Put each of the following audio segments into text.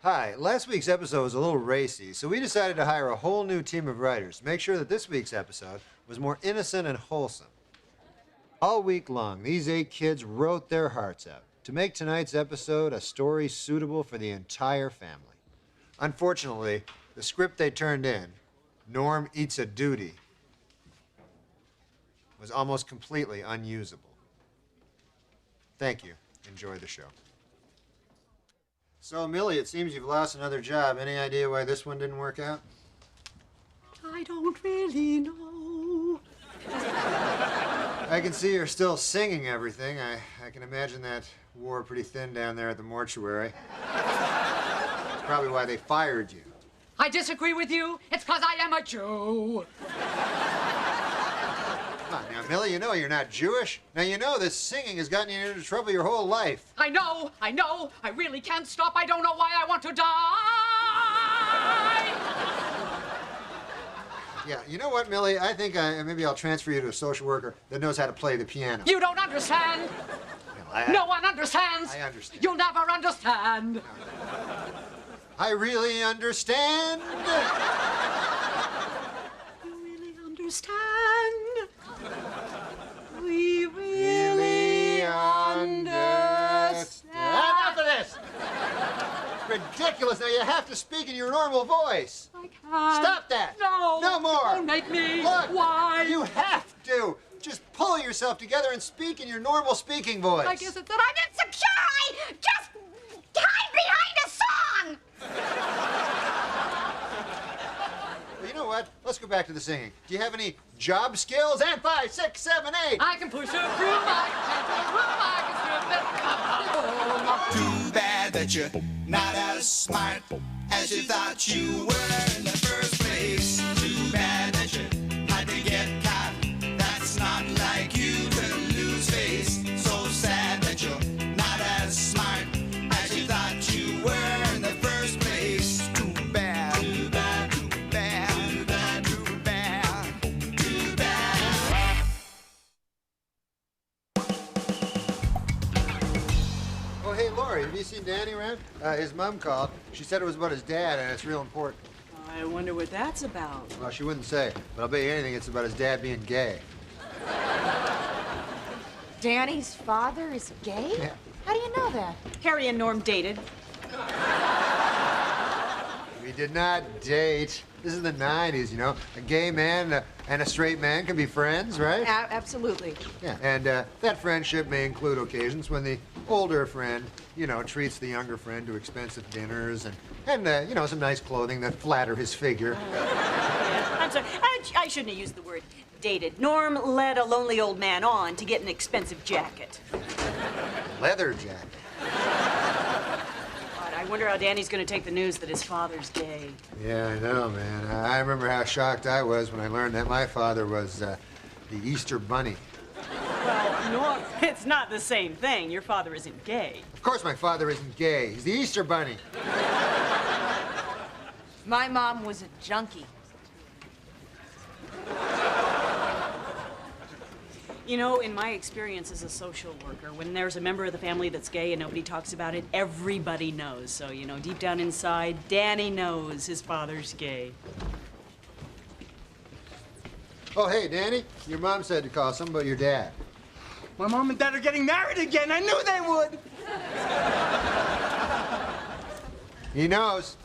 Hi, last week's episode was a little racy, so we decided to hire a whole new team of writers to make sure that this week's episode was more innocent and wholesome. All week long, these 8 kids wrote their hearts out to make tonight's episode a story suitable for the entire family. Unfortunately, the script they turned in, Norm Eats a Duty, was almost completely unusable. Thank you. Enjoy the show. So, Millie, it seems you've lost another job. Any idea why this one didn't work out? I don't really know. I can see you're still singing everything. I can imagine that wore pretty thin down there at the mortuary. That's probably why they fired you. I disagree with you. It's because I am a Jew. Come on now, Millie, you know you're not Jewish. Now, you know this singing has gotten you into trouble your whole life. I know. I really can't stop. I don't know why I want to die. Yeah, you know what, Millie? I think maybe I'll transfer you to a social worker that knows how to play the piano. You don't understand. Well, No one understands. I understand. You'll never understand. I really understand. You really understand. We really understand. Enough of this! Ridiculous. Now you have to speak in your normal voice. I can't. Stop that. No. No more. Don't make me. Look. Why? You have to. Just pull yourself together and speak in your normal speaking voice. Like, is it that I'm insecure? I just hide behind a song. Well, you know what? Let's go back to the singing. Do you have any job skills? And 5, 6, 7, 8. I can push a broom, I can strip it. Too bad that you're not as smart as you thought you were in the first place. Too bad that you had to get caught. That's not like you to lose face. So sad that you're not as smart as you thought you were in the first place. Too bad. Too bad. Too bad. Too bad. Too bad. Too bad. Oh, hey, Laurie, have you seen Danny around? His mom called. She said it was about his dad, and it's real important. I wonder what that's about. Well, she wouldn't say, but I'll bet you anything it's about his dad being gay. Danny's father is gay? Yeah. How do you know that? Harry and Norm dated. We did not date. This is the 90s, you know. A gay man and a straight man can be friends, right? Absolutely. Yeah, and that friendship may include occasions when the older friend, you know, treats the younger friend to expensive dinners and you know, some nice clothing that flatter his figure. I'm sorry, I shouldn't have used the word dated. Norm led a lonely old man on to get an expensive jacket. Leather jacket. God, I wonder how Danny's going to take the news that his father's gay. Yeah, I know, man. I remember how shocked I was when I learned that my father was the Easter Bunny. Well, Norm, it's not the same thing. Your father isn't gay. Of course my father isn't gay. He's the Easter Bunny. My mom was a junkie. You know, in my experience as a social worker, when there's a member of the family that's gay and nobody talks about it, everybody knows. So, you know, deep down inside, Danny knows his father's gay. Oh, hey, Danny, your mom said to call something about your dad. My mom and dad are getting married again. I knew they would. He knows.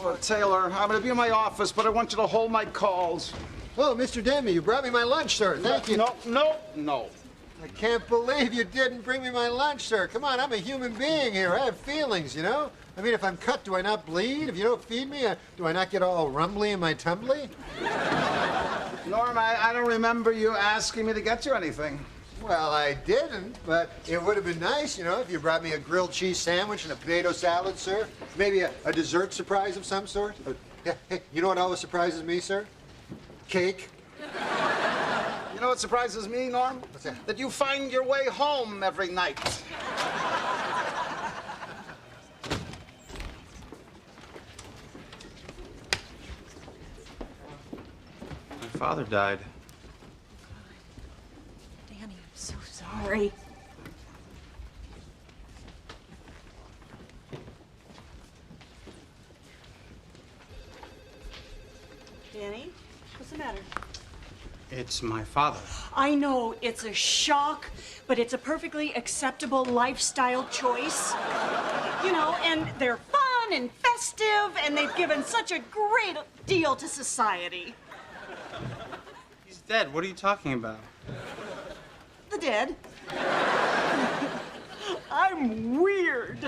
Oh, Taylor, I'm going to be in my office, but I want you to hold my calls. Oh, Mr. Demme, you brought me my lunch, sir. Thank you. No. I can't believe you didn't bring me my lunch, sir. Come on, I'm a human being here. I have feelings, you know? I mean, if I'm cut, do I not bleed? If you don't feed me, do I not get all rumbly in my tumbly? Norm, I don't remember you asking me to get you anything. Well, I didn't, but it would have been nice, you know, if you brought me a grilled cheese sandwich and a potato salad, sir. Maybe a dessert surprise of some sort. Yeah, hey, you know what always surprises me, sir? Cake. You know what surprises me, Norm? What's that? That you find your way home every night. My father died. Danny, I'm so sorry. It's my father. I know it's a shock, but it's a perfectly acceptable lifestyle choice. You know, and they're fun and festive, and they've given such a great deal to society. He's dead. What are you talking about? The dead. I'm weird.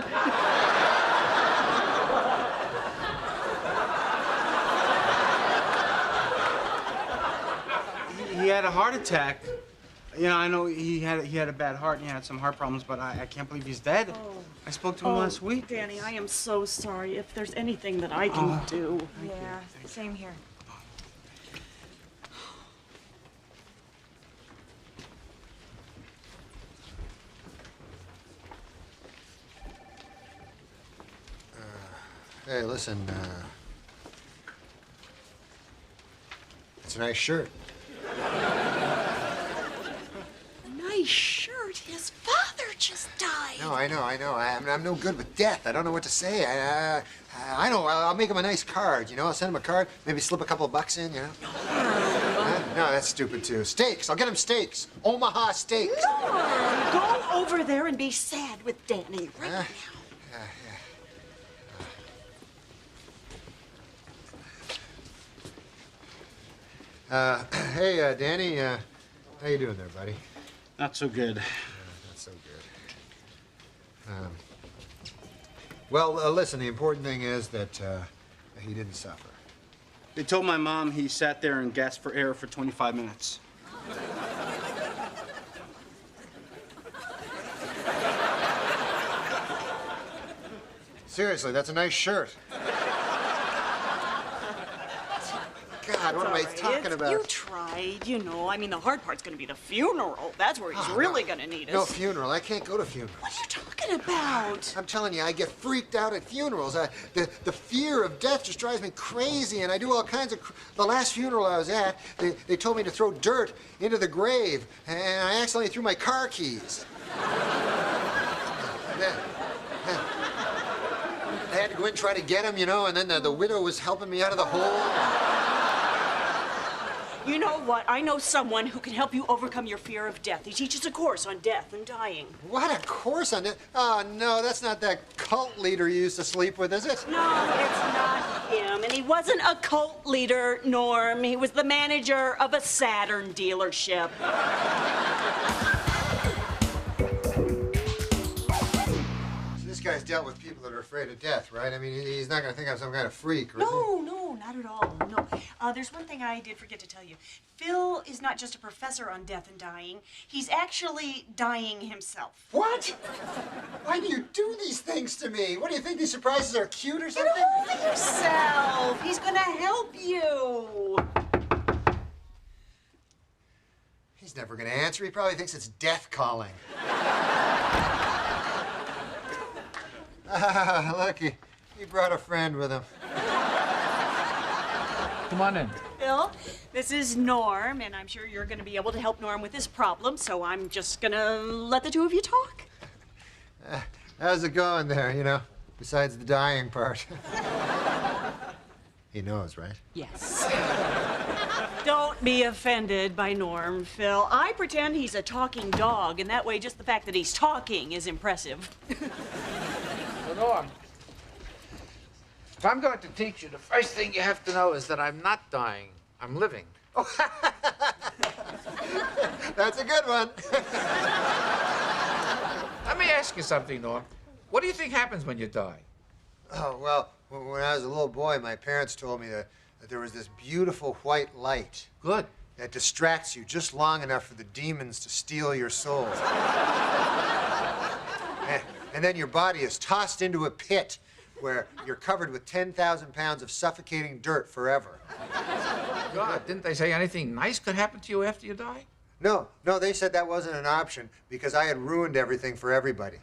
He had a heart attack. You know, I know he had a bad heart and he had some heart problems, but I can't believe he's dead. Oh. I spoke to him last week. Danny, I am so sorry. If there's anything that I can do. Yeah, same here. Hey, listen, it's a nice shirt. Nice shirt. His father just died. No, I know. I'm no good with death. I don't know what to say. I know. I'll make him a nice card, you know? I'll send him a card, maybe slip a couple of bucks in, you know? No, that's stupid, too. Steaks. I'll get him steaks. Omaha steaks. Norm, go over there and be sad with Danny right now. Hey, Danny, how you doing there, buddy? Not so good. Not so good. Well, listen, the important thing is that he didn't suffer. They told my mom he sat there and gasped for air for 25 minutes. Seriously, that's a nice shirt. God, what am I talking about? You tried, you know. I mean, the hard part's gonna be the funeral. That's where he's really gonna need us. No funeral. I can't go to funerals. What are you talking about? I'm telling you, I get freaked out at funerals. The fear of death just drives me crazy, and I do all kinds of... The last funeral I was at, they told me to throw dirt into the grave, and I accidentally threw my car keys. I had to go in and try to get him, you know, and then the widow was helping me out of the hole. You know what? I know someone who can help you overcome your fear of death. He teaches a course on death and dying. What a course on it. Oh, no, that's not that cult leader you used to sleep with, is it? No, it's not him. And he wasn't a cult leader, Norm. He was the manager of a Saturn dealership. This guy's dealt with people that are afraid of death, right? I mean, he's not going to think I'm some kind of freak, or No, not at all. No. There's one thing I did forget to tell you. Phil is not just a professor on death and dying. He's actually dying himself. What? Why do you do these things to me? What do you think, these surprises are cute or Get something? over yourself. He's gonna help you. He's never going to answer. He probably thinks it's death calling. Look, he brought a friend with him. Come on in. Phil, this is Norm, and I'm sure you're gonna be able to help Norm with this problem, so I'm just gonna let the two of you talk. How's it going there, you know, besides the dying part? He knows, right? Yes. Don't be offended by Norm, Phil. I pretend he's a talking dog, and that way just the fact that he's talking is impressive. Well, Norm, if I'm going to teach you, the first thing you have to know is that I'm not dying. I'm living. That's a good one. Let me ask you something, Norm. What do you think happens when you die? Oh, well, when I was a little boy, my parents told me that there was this beautiful white light. Good. That distracts you just long enough for the demons to steal your soul. And then your body is tossed into a pit where you're covered with 10,000 pounds of suffocating dirt forever. God, didn't they say anything nice could happen to you after you die? No, they said that wasn't an option because I had ruined everything for everybody.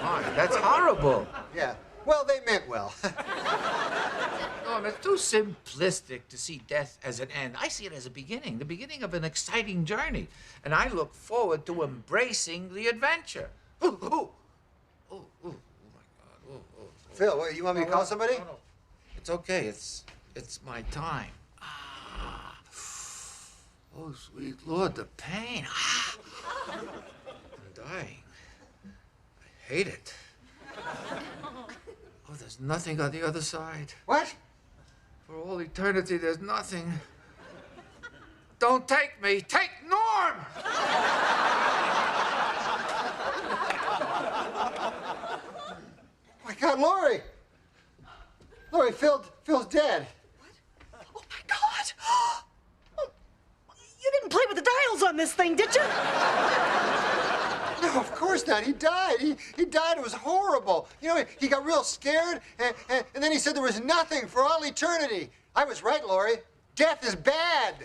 My, that's horrible. Yeah, well, they meant well. Norm, it's too simplistic to see death as an end. I see it as a beginning, the beginning of an exciting journey. And I look forward to embracing the adventure. Oh, my God. Phil, what, you want me to call somebody? No. It's okay. It's It's my time. Ah. Oh, sweet Lord, the pain. Ah. I'm dying. I hate it. Oh, there's nothing on the other side. What? For all eternity, there's nothing. Don't take me. Take Norm! My God, Laurie! Laurie, Phil's dead. Oh my God! Oh, you didn't play with the dials on this thing, did you? No, of course not. He died. He died. It was horrible. You know, he got real scared, and then he said there was nothing for all eternity. I was right, Laurie. Death is bad.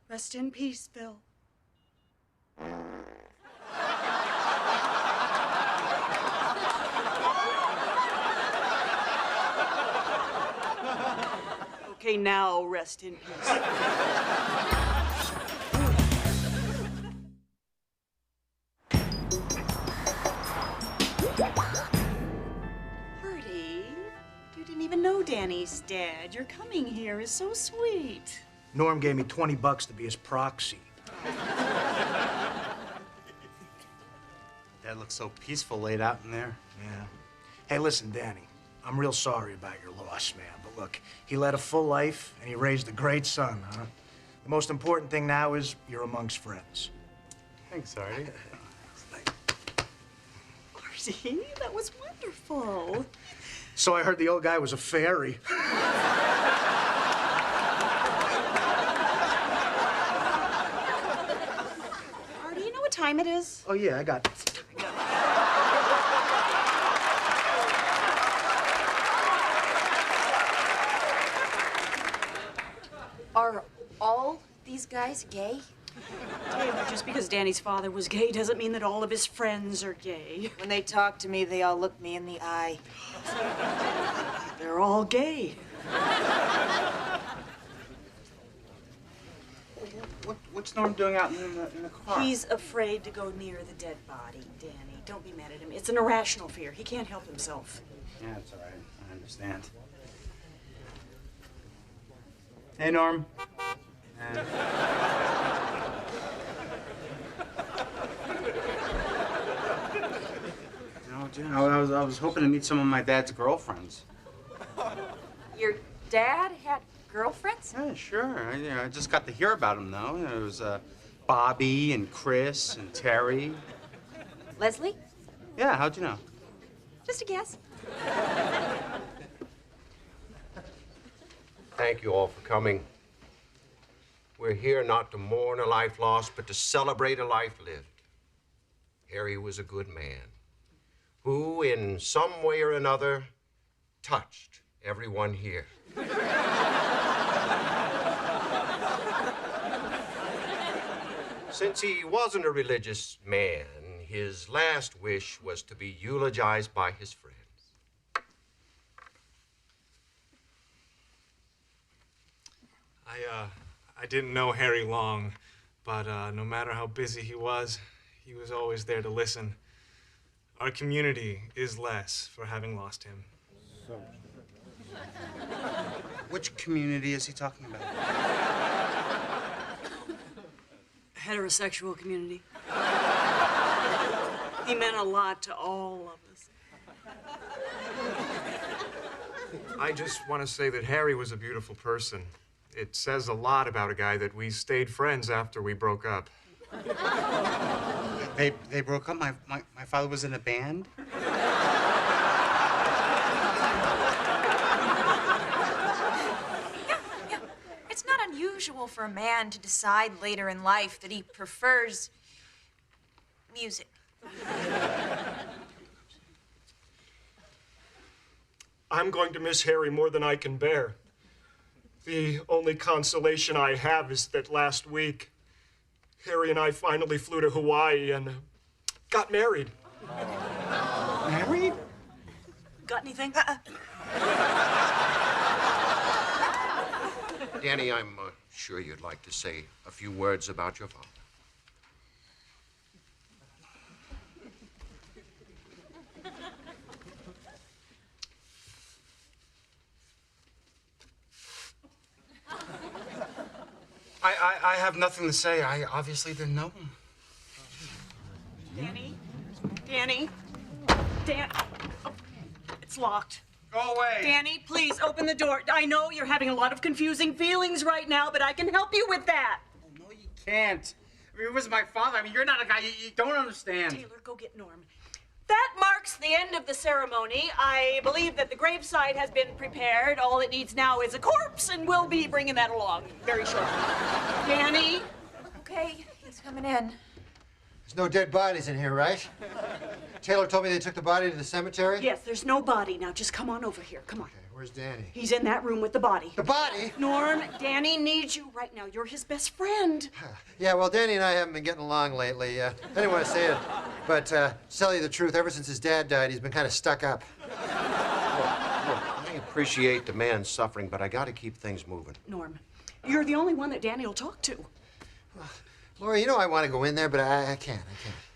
Rest in peace, Phil. Okay, now rest in peace. Bertie, you didn't even know Danny's dead. Your coming here is so sweet. Norm gave me $20 to be his proxy. Dad looks so peaceful laid out in there. Yeah. Hey, listen, Danny. I'm real sorry about your loss, man. But look, he led a full life, and he raised a great son, huh? The most important thing now is you're amongst friends. Thanks, Artie. Bertie, that was wonderful. So I heard the old guy was a fairy. Artie, you know what time it is? Oh, yeah, I got... Are all these guys gay? Taylor, just because Danny's father was gay doesn't mean that all of his friends are gay. When they talk to me, they all look me in the eye. They're all gay. What's Norm doing out in the car? He's afraid to go near the dead body, Danny. Don't be mad at him. It's an irrational fear. He can't help himself. Yeah, it's all right. I understand. Hey, Norm. I was hoping to meet some of my dad's girlfriends. Your dad had girlfriends? Yeah, sure. I just got to hear about them, though. There was Bobby and Chris and Terry. Leslie? Yeah, how'd you know? Just a guess. Thank you all for coming. We're here not to mourn a life lost, but to celebrate a life lived. Harry was a good man who, in some way or another, touched everyone here. Since he wasn't a religious man, his last wish was to be eulogized by his friends. I didn't know Harry long, but no matter how busy he was always there to listen. Our community is less for having lost him. Which community is he talking about? Heterosexual community. He meant a lot to all of us. I just want to say that Harry was a beautiful person. It says a lot about a guy that we stayed friends after we broke up. They broke up? My father was in a band? Yeah. It's not unusual for a man to decide later in life that he prefers music. I'm going to miss Harry more than I can bear. The only consolation I have is that last week, Harry and I finally flew to Hawaii and got married. Married? Got anything? Danny, I'm sure you'd like to say a few words about your father. I have nothing to say. I obviously didn't know him. Danny? Danny? Oh, it's locked. Go away. Danny, please open the door. I know you're having a lot of confusing feelings right now, but I can help you with that. Oh, no, you can't. I mean, it was my father. I mean, you're not a guy. You don't understand. Taylor, go get Norm. That marks the end of the ceremony. I believe that the graveside has been prepared. All it needs now is a corpse, and we'll be bringing that along very shortly. Danny? Okay, he's coming in. There's no dead bodies in here, right? Taylor told me they took the body to the cemetery? Yes, there's no body. Now just come on over here. Come on. Okay, where's Danny? He's in that room with the body. The body? Norm, Danny needs you right now. You're his best friend. Yeah, well, Danny and I haven't been getting along lately. I didn't want to say it, but to tell you the truth, ever since his dad died, he's been kind of stuck up. Look, I appreciate the man's suffering, but I got to keep things moving. Norm, you're the only one that Danny will talk to. Laurie, you know I want to go in there, but I can't.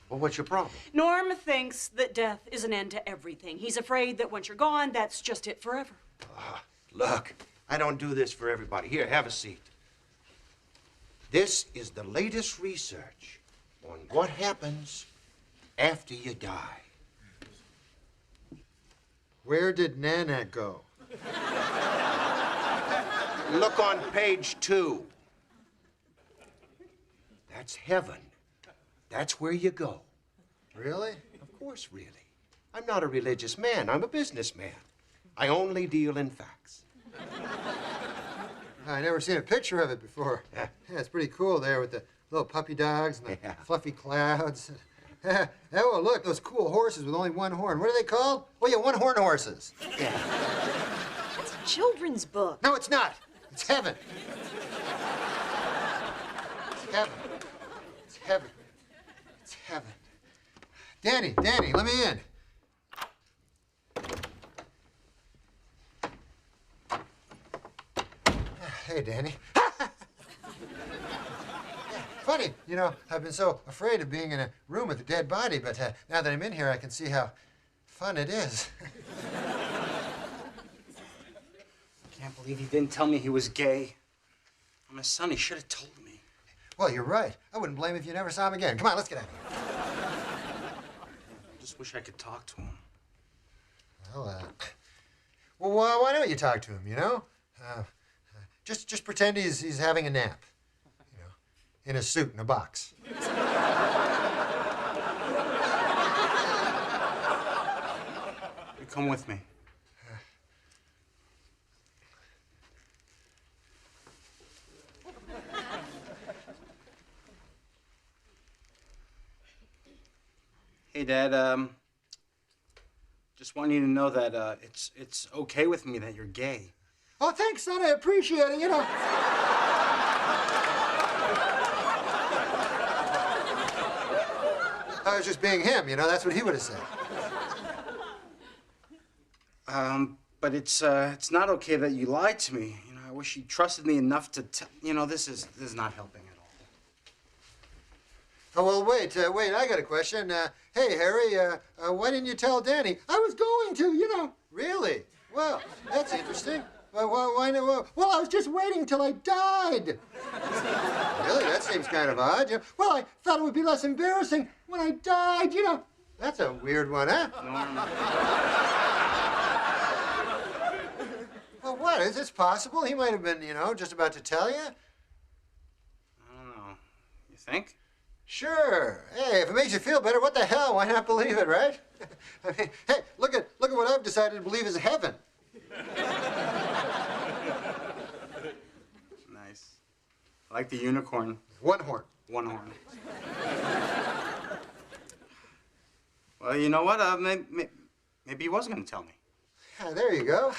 Well, what's your problem? Norm thinks that death is an end to everything. He's afraid that once you're gone, that's just it forever. Look, I don't do this for everybody. Here, have a seat. This is the latest research on what happens after you die. Where did Nana go? Look on page 2. That's heaven. That's where you go. Really? Of course, really. I'm not a religious man. I'm a businessman. I only deal in facts. I never seen a picture of it before. Yeah, it's pretty cool there with the little puppy dogs and the fluffy clouds. Oh, look, those cool horses with only one horn. What are they called? Oh, yeah, one-horn horses. That's a children's book. No, it's not. It's heaven. It's heaven. It's heaven. It's heaven. Danny, let me in. Hey, Danny. Funny, you know, I've been so afraid of being in a room with a dead body, but now that I'm in here, I can see how fun it is. I can't believe he didn't tell me he was gay. I'm his son. He should have told me. Well, you're right. I wouldn't blame him if you never saw him again. Come on, let's get out of here. I just wish I could talk to him. Well, why don't you talk to him, you know? Just pretend he's having a nap, you know, in a suit in a box. You come with me. Hey, Dad, just want you to know that it's okay with me that you're gay. Oh, thanks, son. I appreciate it, you know. I was just being him, you know. That's what he would have said. But it's not okay that you lied to me. You know, I wish you trusted me enough to tell. You know, this is not helping at all. Oh, well, wait, I got a question. Hey, Harry, why didn't you tell Danny? I was going to, you know. Really? Well, that's interesting. Why not? Well, I was just waiting till I died. Really? That seems kind of odd. You know? Well, I thought it would be less embarrassing when I died, you know. That's a weird one, huh? Well, what? Is this possible? He might have been, you know, just about to tell you. I don't know. You think? Sure. Hey, if it makes you feel better, what the hell? Why not believe it, right? I mean, hey, look at what I've decided to believe is heaven. Nice. I like the unicorn. One horn. One horn. Well, you know what? Maybe he was going to tell me. Yeah, there you go.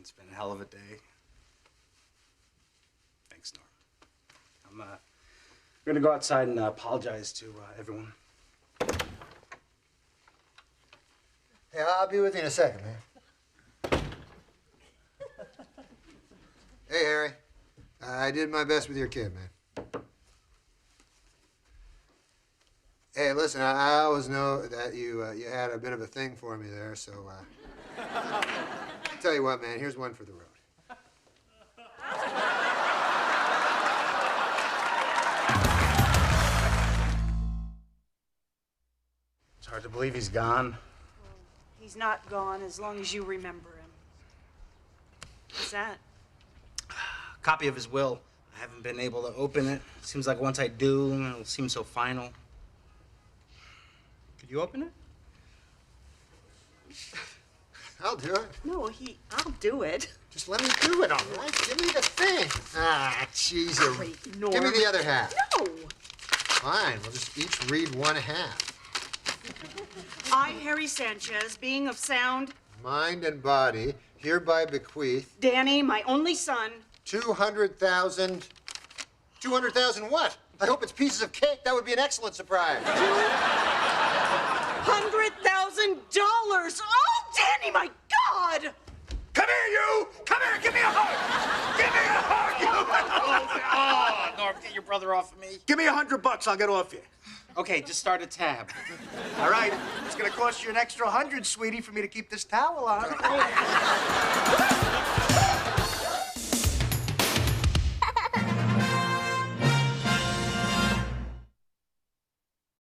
It's been a hell of a day. Thanks, Norm. I'm going to go outside and apologize to everyone. Hey, I'll be with you in a second, man. Hey, Harry. I did my best with your kid, man. Hey, listen, I always know that you had a bit of a thing for me there, so I'll tell you what, man, here's one for the road. to believe he's gone. He's not gone as long as you remember him. What's that? A copy of his will. I haven't been able to open it. Seems like once I do, it'll seem so final. Could you open it? I'll do it. No, I'll do it. Just let me do it, all right? Give me the thing. Ah, jeez. Great, Norm. Give me the other half. No. Fine, we'll just each read one half. I, Harry Sanchez, being of sound, Mind and body, hereby bequeath Danny, my only son, 200,000. 200,000 what? I hope it's pieces of cake. That would be an excellent surprise. $100,000. Oh, Danny, my God! Come here, you! Come here, give me a hug! Give me a hug, you! Oh, Norm, get your brother off of me. Give me $100, I'll get off you. Okay, just start a tab. All right, it's gonna cost you an extra 100, sweetie, for me to keep this towel on.